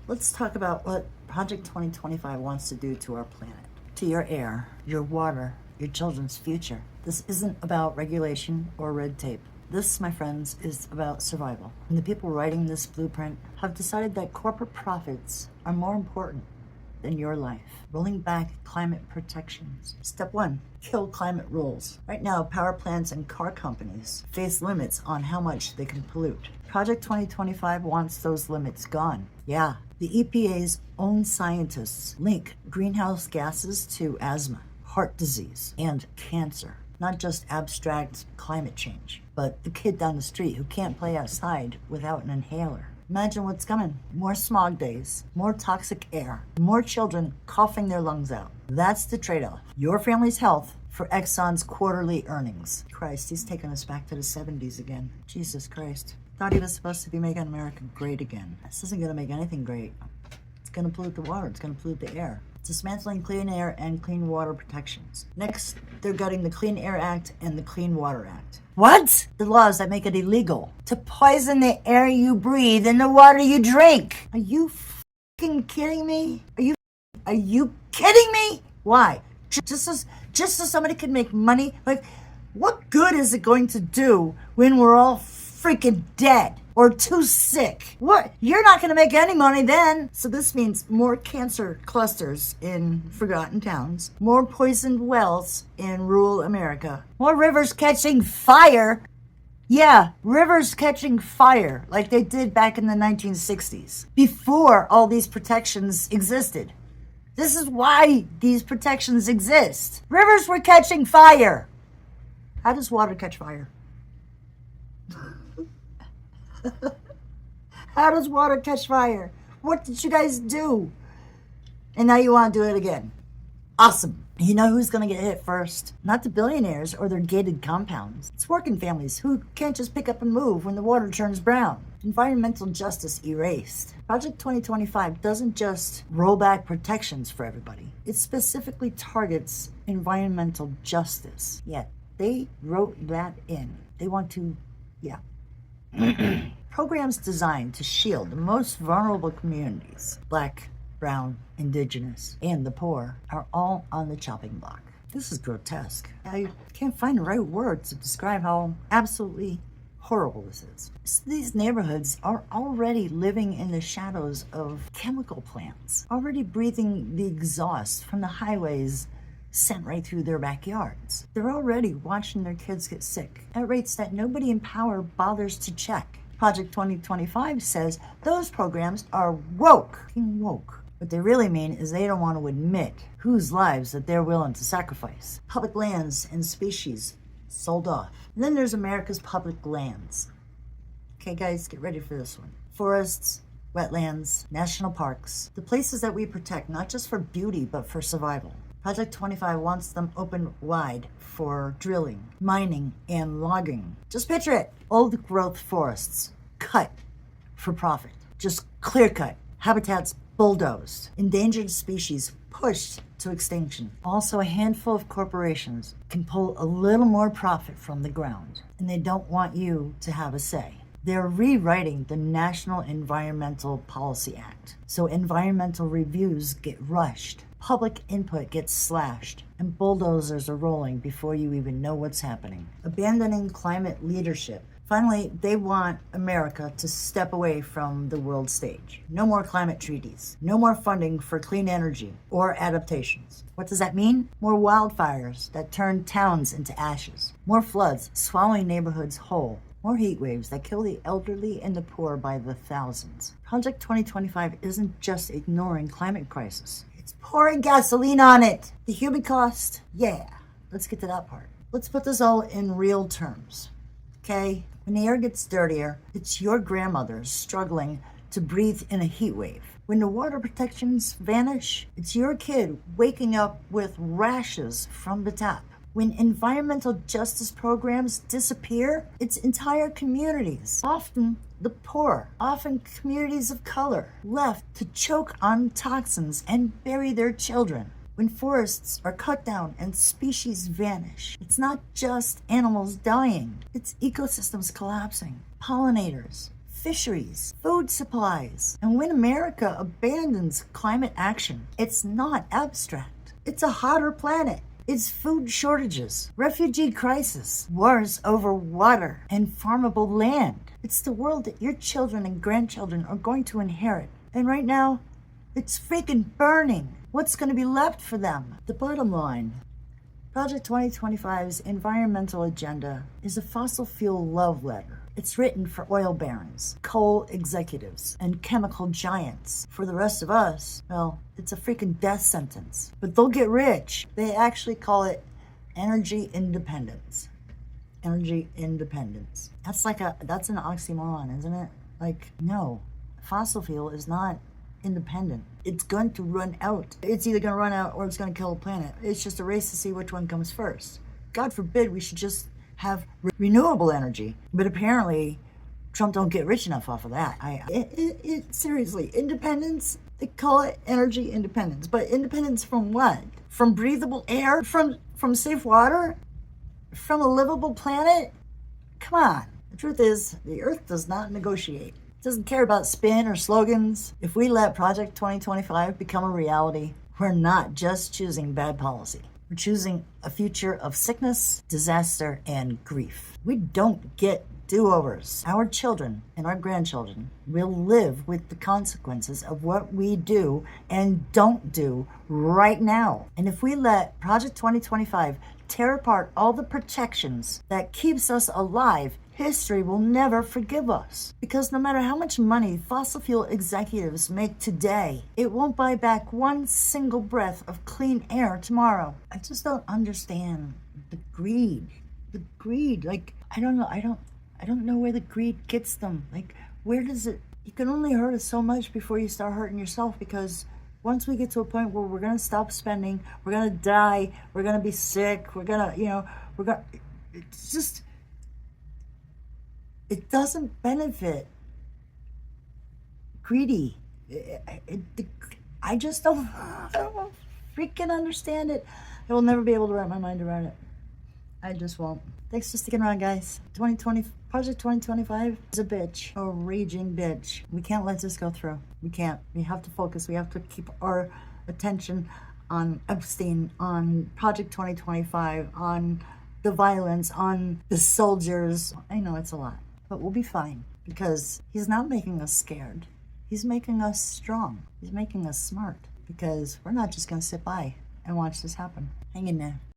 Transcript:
Let's talk about what Project 2025 wants to do to our planet, to your air, your water, your children's future. This isn't about regulation or red tape. This, my friends, is about survival. And the people writing this blueprint have decided that corporate profits are more important than your life. Rolling back climate protections. Step 1, kill climate rules. Right now, power plants and car companies face limits on how much they can pollute. Project 2025 wants those limits gone. Yeah, the EPA's own scientists link greenhouse gases to asthma, heart disease, and cancer. Not just abstract climate change, but the kid down the street who can't play outside without an inhaler. Imagine what's coming. More smog days, more toxic air, more children coughing their lungs out. That's the trade-off. Your family's health for Exxon's quarterly earnings. Christ, he's taking us back to the 70s again. Jesus Christ. Thought he was supposed to be making America great again. This isn't going to make anything great. It's going to pollute the water. It's going to pollute the air. Dismantling clean air and clean water protections. Next, they're gutting the Clean Air Act and the Clean Water Act. What? The laws that make it illegal to poison the air you breathe and the water you drink. Are you fucking kidding me? Are you kidding me? Why? Just so somebody can make money? Like, what good is it going to do when we're all freaking dead or too sick? What? You're not going to make any money then. So this means more cancer clusters in forgotten towns, more poisoned wells in rural America, more rivers catching fire. Yeah, rivers catching fire like they did back in the 1960s, before all these protections existed. This is why these protections exist. Rivers were catching fire. How does water catch fire? How does water catch fire? What did you guys do? And now you want to do it again. Awesome. You know who's going to get hit first? Not the billionaires or their gated compounds. It's working families who can't just pick up and move when the water turns brown. Environmental justice erased. Project 2025 doesn't just roll back protections for everybody. It specifically targets environmental justice. Yeah, they wrote that in. They want to, Programs designed to shield the most vulnerable communities, Black, Brown, Indigenous, and the poor, are all on the chopping block. This is grotesque. I can't find the right words to describe how absolutely horrible this is. These neighborhoods are already living in the shadows of chemical plants, already breathing the exhaust from the highways sent right through their backyards. They're already watching their kids get sick at rates that nobody in power bothers to check. Project 2025 says those programs are woke. What they really mean is they don't want to admit whose lives that they're willing to sacrifice. Public lands and species sold off. And then there's America's public lands. Okay, guys, get ready for this one. Forests, wetlands, national parks, the places that we protect, not just for beauty, but for survival. Project 25 wants them open wide for drilling, mining, and logging. Just picture it. Old growth forests, cut for profit. Just clear cut. Habitats bulldozed. Endangered species pushed to extinction. Also, a handful of corporations can pull a little more profit from the ground, and they don't want you to have a say. They're rewriting the National Environmental Policy Act, so environmental reviews get rushed. Public input gets slashed, and bulldozers are rolling before you even know what's happening. Abandoning climate leadership. Finally, they want America to step away from the world stage. No more climate treaties. No more funding for clean energy or adaptations. What does that mean? More wildfires that turn towns into ashes. More floods swallowing neighborhoods whole. More heat waves that kill the elderly and the poor by the thousands. Project 2025 isn't just ignoring climate crisis. It's pouring gasoline on it. The human cost? Yeah. Let's get to that part. Let's put this all in real terms. Okay? When the air gets dirtier, it's your grandmother struggling to breathe in a heat wave. When the water protections vanish, it's your kid waking up with rashes from the tap. When environmental justice programs disappear, it's entire communities, often the poor, often communities of color, left to choke on toxins and bury their children. When forests are cut down and species vanish, it's not just animals dying, it's ecosystems collapsing, pollinators, fisheries, food supplies. And when America abandons climate action, it's not abstract. It's a hotter planet. It's food shortages, refugee crisis, wars over water, and farmable land. It's the world that your children and grandchildren are going to inherit. And right now, it's freaking burning. What's going to be left for them? The bottom line, Project 2025's environmental agenda is a fossil fuel love letter. It's written for oil barons, coal executives, and chemical giants. For the rest of us, well, it's a freaking death sentence. But they'll get rich. They actually call it energy independence. Energy independence. That's an oxymoron, isn't it? Like, no, fossil fuel is not independent. It's going to run out. It's either going to run out or it's going to kill the planet. It's just a race to see which one comes first. God forbid we should just have renewable energy. But apparently, Trump don't get rich enough off of that. Seriously, independence, they call it energy independence. But independence from what? From breathable air? From safe water? From a livable planet? Come on. The truth is, the Earth does not negotiate. It doesn't care about spin or slogans. If we let Project 2025 become a reality, we're not just choosing bad policy. We're choosing a future of sickness, disaster, and grief. We don't get do-overs. Our children and our grandchildren will live with the consequences of what we do and don't do right now. And if we let Project 2025 tear apart all the protections that keeps us alive, history will never forgive us. Because no matter how much money fossil fuel executives make today, it won't buy back one single breath of clean air tomorrow. I just don't understand the greed. The greed. Like, I don't know where the greed gets them. Like, where does it? You can only hurt us so much before you start hurting yourself, because once we get to a point where we're going to stop spending, we're going to die, we're going to be sick, it's just, it doesn't benefit greedy. I don't freaking understand it. I will never be able to wrap my mind around it. I just won't. Thanks for sticking around, guys. Project 2025 is a bitch, a raging bitch. We can't let this go through. We can't. We have to focus. We have to keep our attention on Epstein, on Project 2025, on the violence, on the soldiers. I know it's a lot, but we'll be fine, because he's not making us scared. He's making us strong. He's making us smart, because we're not just going to sit by and watch this happen. Hang in there.